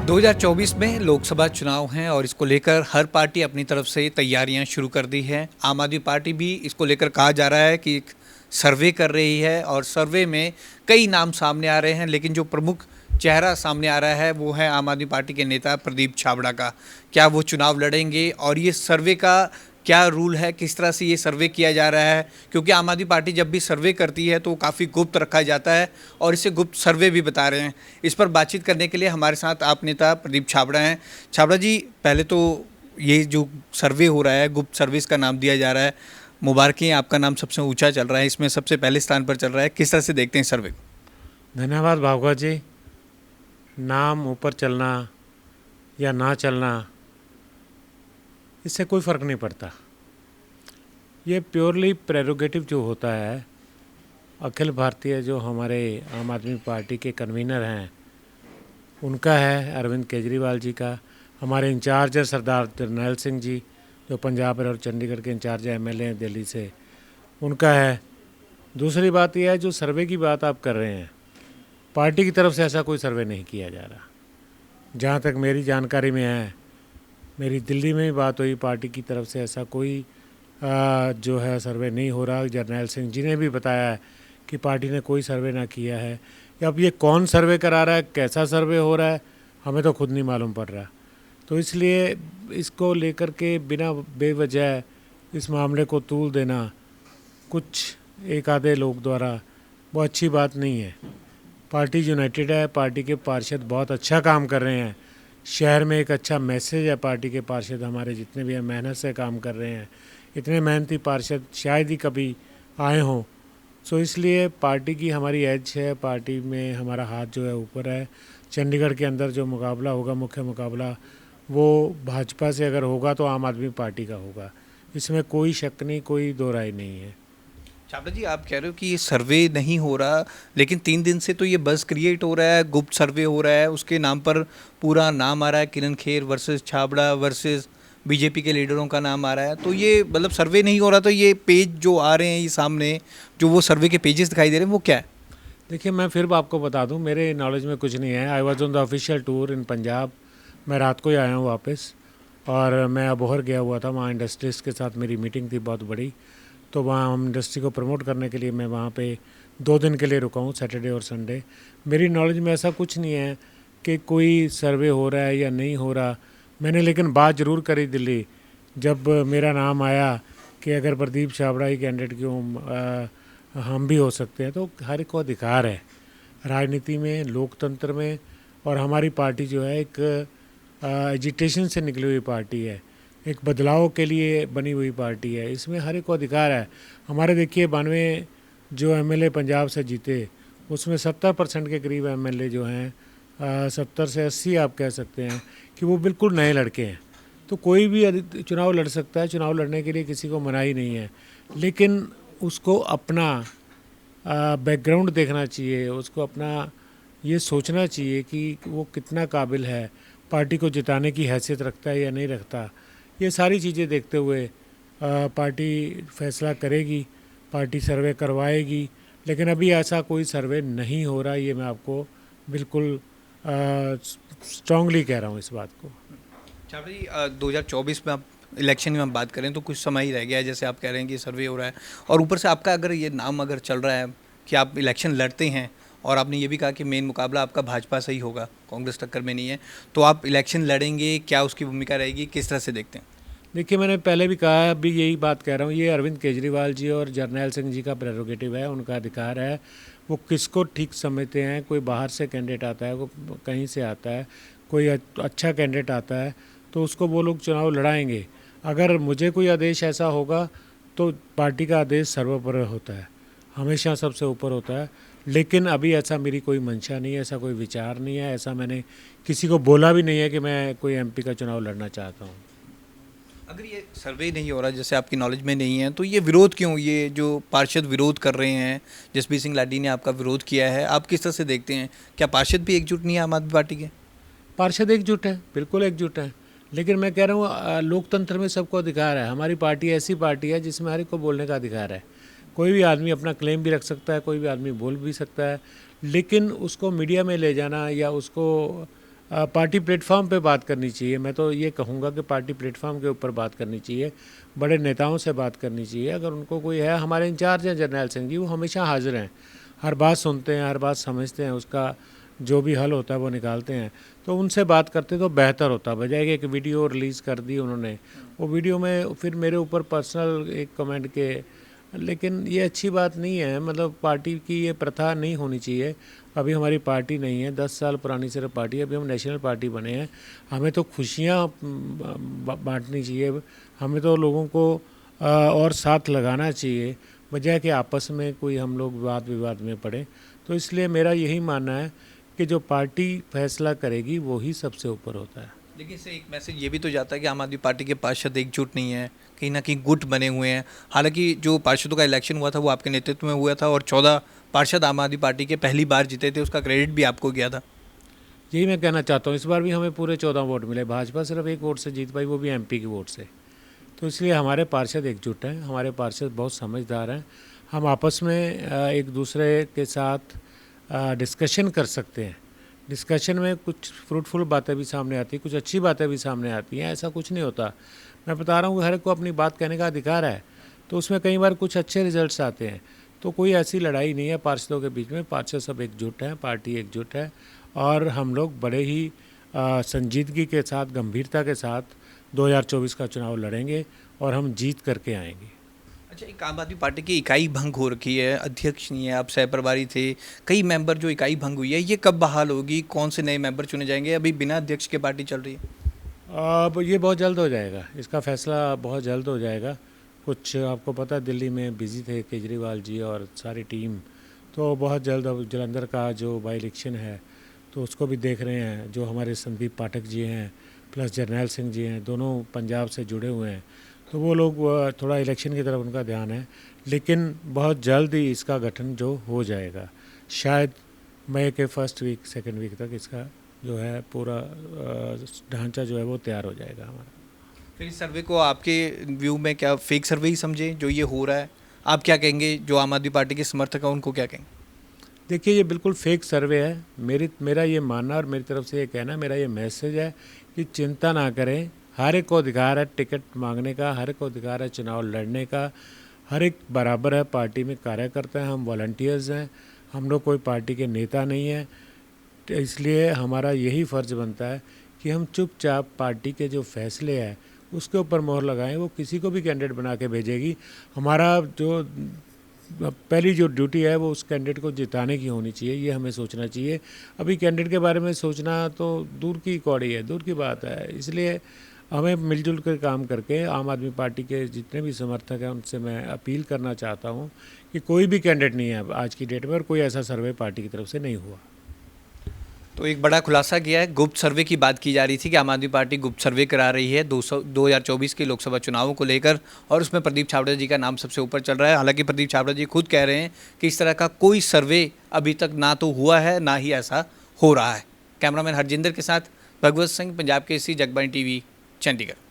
2024 में लोकसभा चुनाव हैं और इसको लेकर हर पार्टी अपनी तरफ से तैयारियां शुरू कर दी है। आम आदमी पार्टी भी इसको लेकर कहा जा रहा है कि एक सर्वे कर रही है और सर्वे में कई नाम सामने आ रहे हैं, लेकिन जो प्रमुख चेहरा सामने आ रहा है वो है आम आदमी पार्टी के नेता प्रदीप छाबड़ा का। क्या वो चुनाव लड़ेंगे और ये सर्वे का क्या रूल है, किस तरह से ये सर्वे किया जा रहा है? क्योंकि आम आदमी पार्टी जब भी सर्वे करती है तो काफ़ी गुप्त रखा जाता है और इसे गुप्त सर्वे भी बता रहे हैं। इस पर बातचीत करने के लिए हमारे साथ आप नेता प्रदीप छाबड़ा हैं। छाबड़ा जी, पहले तो ये जो सर्वे हो रहा है, गुप्त सर्विस का नाम दिया जा रहा है, मुबारकें, आपका नाम सबसे ऊंचा चल रहा है, इसमें सबसे पहले स्थान पर चल रहा है। किस तरह से देखते हैं सर्वे को? धन्यवाद भावगा जी। नाम ऊपर चलना या ना चलना, इससे कोई फ़र्क नहीं पड़ता। ये प्योरली प्रेरोगेटिव जो होता है, अखिल भारतीय जो हमारे आम आदमी पार्टी के कन्वीनर हैं उनका है, अरविंद केजरीवाल जी का। हमारे इंचार्ज है सरदार जरनैल सिंह जी, जो पंजाब और चंडीगढ़ के इंचार्ज एमएलए हैं दिल्ली से, उनका है। दूसरी बात यह है, जो सर्वे की बात आप कर रहे हैं, पार्टी की तरफ से ऐसा कोई सर्वे नहीं किया जा रहा। जहाँ तक मेरी जानकारी में है, मेरी दिल्ली में भी बात हुई, पार्टी की तरफ से ऐसा कोई जो है सर्वे नहीं हो रहा। जरनैल सिंह जी ने भी बताया है कि पार्टी ने कोई सर्वे ना किया है। अब ये कौन सर्वे करा रहा है, कैसा सर्वे हो रहा है, हमें तो खुद नहीं मालूम पड़ रहा। तो इसलिए इसको लेकर के बिना बेवजह इस मामले को तूल देना कुछ एक आधे लोग द्वारा वो अच्छी बात नहीं है। पार्टी यूनाइटेड है, पार्टी के पार्षद बहुत अच्छा काम कर रहे हैं, शहर में एक अच्छा मैसेज है। पार्टी के पार्षद हमारे जितने भी हैं मेहनत से काम कर रहे हैं, इतने मेहनती पार्षद शायद ही कभी आए हों। सो इसलिए पार्टी की हमारी एज है, पार्टी में हमारा हाथ जो है ऊपर है। चंडीगढ़ के अंदर जो मुकाबला होगा, मुख्य मुकाबला, वो भाजपा से अगर होगा तो आम आदमी पार्टी का होगा, इसमें कोई शक नहीं, कोई दो राय नहीं है। छाबड़ा जी, आप कह रहे हो कि ये सर्वे नहीं हो रहा, लेकिन 3 दिन से तो ये बज़ क्रिएट हो रहा है, गुप्त सर्वे हो रहा है, उसके नाम पर पूरा नाम आ रहा है, Kiran Kher versus Chhabra versus BJP के लीडरों का नाम आ रहा है। तो ये मतलब सर्वे नहीं हो रहा, तो ये पेज जो आ रहे हैं ये सामने, जो वो सर्वे के पेजेस दिखाई दे रहे हैं, वो क्या है? देखिए, मैं फिर आपको बता दूं, मेरे नॉलेज में कुछ नहीं है। I was on the official tour in Punjab. मैं रात को ही आया हूँ वापस, और मैं अबोहर गया हुआ था, वहाँ इंडस्ट्रीज़ के साथ मेरी मीटिंग थी बहुत बड़ी। तो वहाँ हम इंडस्ट्री को प्रमोट करने के लिए मैं वहाँ पे 2 दिन के लिए रुका हूँ, सैटरडे और संडे। मेरी नॉलेज में ऐसा कुछ नहीं है कि कोई सर्वे हो रहा है या नहीं हो रहा। मैंने लेकिन बात ज़रूर करी दिल्ली, जब मेरा नाम आया कि अगर प्रदीप छाबड़ा ही कैंडिडेट क्यों हम भी हो सकते हैं। तो हर एक को अधिकार है राजनीति में, लोकतंत्र में, और हमारी पार्टी जो है एक एजिटेशन से निकली हुई पार्टी है, एक बदलाव के लिए बनी हुई पार्टी है। इसमें हर एक को अधिकार है। हमारे देखिए 92 जो एमएलए पंजाब से जीते, उसमें 70% के करीब एमएलए जो हैं, 70 से 80 आप कह सकते हैं कि वो बिल्कुल नए लड़के हैं। तो कोई भी चुनाव लड़ सकता है, चुनाव लड़ने के लिए किसी को मनाही नहीं है, लेकिन उसको अपना बैकग्राउंड देखना चाहिए, उसको अपना ये सोचना चाहिए कि वो कितना काबिल है, पार्टी को जिताने की हैसियत रखता है या नहीं रखता। ये सारी चीज़ें देखते हुए पार्टी फैसला करेगी, पार्टी सर्वे करवाएगी। लेकिन अभी ऐसा कोई सर्वे नहीं हो रहा, ये मैं आपको बिल्कुल स्ट्रांगली कह रहा हूँ इस बात को। छाबड़ा जी, 2024 में आप इलेक्शन की हम बात करें तो कुछ समय ही रह गया है, जैसे आप कह रहे हैं कि सर्वे हो रहा है, और ऊपर से आपका अगर ये नाम अगर चल रहा है कि आप इलेक्शन लड़ते हैं, और आपने ये भी कहा कि मेन मुकाबला आपका भाजपा से ही होगा, कांग्रेस टक्कर में नहीं है, तो आप इलेक्शन लड़ेंगे, क्या उसकी भूमिका रहेगी, किस तरह से देखते हैं? देखिए, मैंने पहले भी कहा है, अभी यही बात कह रहा हूँ, ये अरविंद केजरीवाल जी और जरनैल सिंह जी का प्रेरोगेटिव है, उनका अधिकार है। वो किसको ठीक समझते हैं, कोई बाहर से कैंडिडेट आता है, कोई कहीं से आता है, कोई अच्छा कैंडिडेट आता है, तो उसको वो लोग चुनाव लड़ाएंगे। अगर मुझे कोई आदेश ऐसा होगा तो पार्टी का आदेश सर्वोपरि होता है, हमेशा सबसे ऊपर होता है। लेकिन अभी ऐसा मेरी कोई मंशा नहीं है, ऐसा कोई विचार नहीं है, ऐसा मैंने किसी को बोला भी नहीं है कि मैं कोई एमपी का चुनाव लड़ना चाहता हूँ। अगर ये सर्वे नहीं हो रहा, जैसे आपकी नॉलेज में नहीं है, तो ये विरोध क्यों, ये जो पार्षद विरोध कर रहे हैं, जसबीर सिंह लाडी ने आपका विरोध किया है, आप किस तरह से देखते हैं? क्या पार्षद भी एकजुट नहीं है आम आदमी पार्टी के? पार्षद एकजुट हैं, बिल्कुल एकजुट हैं, लेकिन मैं कह रहा हूँ लोकतंत्र में सबको अधिकार है। हमारी पार्टी ऐसी पार्टी है जिसमें हर एक को बोलने का अधिकार है। कोई भी आदमी अपना क्लेम भी रख सकता है, कोई भी आदमी बोल भी सकता है, लेकिन उसको मीडिया में ले जाना या उसको पार्टी प्लेटफॉर्म पे बात करनी चाहिए। मैं तो ये कहूँगा कि पार्टी प्लेटफॉर्म के ऊपर बात करनी चाहिए, बड़े नेताओं से बात करनी चाहिए। अगर उनको कोई है, हमारे इंचार्ज हैं जर्नैल सिंह जी, वो हमेशा हाजिर हैं, हर बात सुनते हैं, हर बात समझते हैं, उसका जो भी हल होता है वो निकालते हैं। तो उनसे बात करते तो बेहतर होता, बजाय कि एक वीडियो रिलीज़ कर दी उन्होंने, वो वीडियो में फिर मेरे ऊपर पर्सनल एक कमेंट के, लेकिन ये अच्छी बात नहीं है। मतलब पार्टी की ये प्रथा नहीं होनी चाहिए। अभी हमारी पार्टी नहीं है, 10 साल पुरानी सिर्फ पार्टी है, अभी हम नेशनल पार्टी बने हैं। हमें तो खुशियाँ बांटनी चाहिए, हमें तो लोगों को और साथ लगाना चाहिए, बजाय कि आपस में कोई हम लोग वाद विवाद में पड़े। तो इसलिए मेरा यही मानना है कि जो पार्टी फैसला करेगी वो ही सबसे ऊपर होता है। देखिए, इससे एक मैसेज ये भी तो जाता है कि आम आदमी पार्टी के पार्षद एकजुट नहीं है, कहीं ना कहीं गुट बने हुए हैं। हालांकि जो पार्षदों का इलेक्शन हुआ था वो आपके नेतृत्व में हुआ था और 14 पार्षद आम आदमी पार्टी के पहली बार जीते थे, उसका क्रेडिट भी आपको गया था। यही मैं कहना चाहता हूँ, इस बार भी हमें पूरे 14 वोट मिले, भाजपा सिर्फ एक वोट से जीत पाई, वो भी एमपी की वोट से। तो इसलिए हमारे पार्षद एकजुट हैं, हमारे पार्षद बहुत समझदार हैं। हम आपस में एक दूसरे के साथ डिस्कशन कर सकते हैं। डिस्कशन में कुछ फ्रूटफुल बातें भी सामने आती हैं, कुछ अच्छी बातें भी सामने आती हैं, ऐसा कुछ नहीं होता। मैं बता रहा हूँ कि हर एक को अपनी बात कहने का अधिकार है, तो उसमें कई बार कुछ अच्छे रिजल्ट्स आते हैं। तो कोई ऐसी लड़ाई नहीं है पार्षदों के बीच में, पार्षद सब एकजुट हैं, पार्टी एकजुट है, और हम लोग बड़े ही संजीदगी के साथ, गंभीरता के साथ 2024 का चुनाव लड़ेंगे और हम जीत करके आएंगे। अच्छा, एक आम आदमी पार्टी की इकाई भंग हो रखी है, अध्यक्ष नहीं है, आप सहप्रभारी थे, कई मेंबर जो इकाई भंग हुई है, ये कब बहाल होगी? कौन से नए मेंबर चुने जाएंगे? अभी बिना अध्यक्ष के पार्टी चल रही है। अब ये बहुत जल्द हो जाएगा, इसका फैसला बहुत जल्द हो जाएगा। कुछ आपको पता है, दिल्ली में बिजी थे केजरीवाल जी और सारी टीम, तो बहुत जल्द अब जलंधर का जो बाई इलेक्शन है तो उसको भी देख रहे हैं। जो हमारे संदीप पाठक जी हैं प्लस जर्नैल सिंह जी हैं, दोनों पंजाब से जुड़े हुए हैं, तो वो लोग थोड़ा इलेक्शन की तरफ उनका ध्यान है। लेकिन बहुत जल्द ही इसका गठन जो हो जाएगा, शायद मई के फर्स्ट वीक सेकेंड वीक तक इसका जो है पूरा ढांचा जो है वो तैयार हो जाएगा हमारा। फिर इस सर्वे को आपके व्यू में क्या फेक सर्वे ही समझे जो ये हो रहा है? आप क्या कहेंगे? जो आम आदमी पार्टी के समर्थक हैं उनको क्या कहेंगे? देखिए, ये बिल्कुल फेक सर्वे है। मेरा ये मानना और मेरी तरफ से ये कहना, मेरा ये मैसेज है कि चिंता ना करें, हर एक को अधिकार है टिकट मांगने का, हर एक को अधिकार है चुनाव लड़ने का, हर एक बराबर है। पार्टी में कार्यकर्ता हैं, हम वॉलंटियर्स हैं, हम लोग कोई पार्टी के नेता नहीं हैं। तो इसलिए हमारा यही फ़र्ज़ बनता है कि हम चुपचाप पार्टी के जो फैसले हैं उसके ऊपर मोहर लगाएं। वो किसी को भी कैंडिडेट बना के भेजेगी, हमारा जो पहली जो ड्यूटी है वो उस कैंडिडेट को जिताने की होनी चाहिए, ये हमें सोचना चाहिए। अभी कैंडिडेट के बारे में सोचना तो दूर की कौड़ी है, दूर की बात है। इसलिए हमें मिलजुल कर काम करके आम आदमी पार्टी के जितने भी समर्थक हैं उनसे मैं अपील करना चाहता हूँ कि कोई भी कैंडिडेट नहीं है आज की डेट में, और कोई ऐसा सर्वे पार्टी की तरफ से नहीं हुआ। तो एक बड़ा खुलासा किया है। गुप्त सर्वे की बात की जा रही थी कि आम आदमी पार्टी गुप्त सर्वे करा रही है 2024 के लोकसभा चुनावों को लेकर, और उसमें प्रदीप छाबड़ा जी का नाम सबसे ऊपर चल रहा है। हालांकि प्रदीप छाबड़ा जी खुद कह रहे हैं कि इस तरह का कोई सर्वे अभी तक ना तो हुआ है, ना ही ऐसा हो रहा है। कैमरामैन हरजिंदर के साथ भगवत सिंह, पंजाब केसरी, जगबानी टीवी, चंडीगढ़।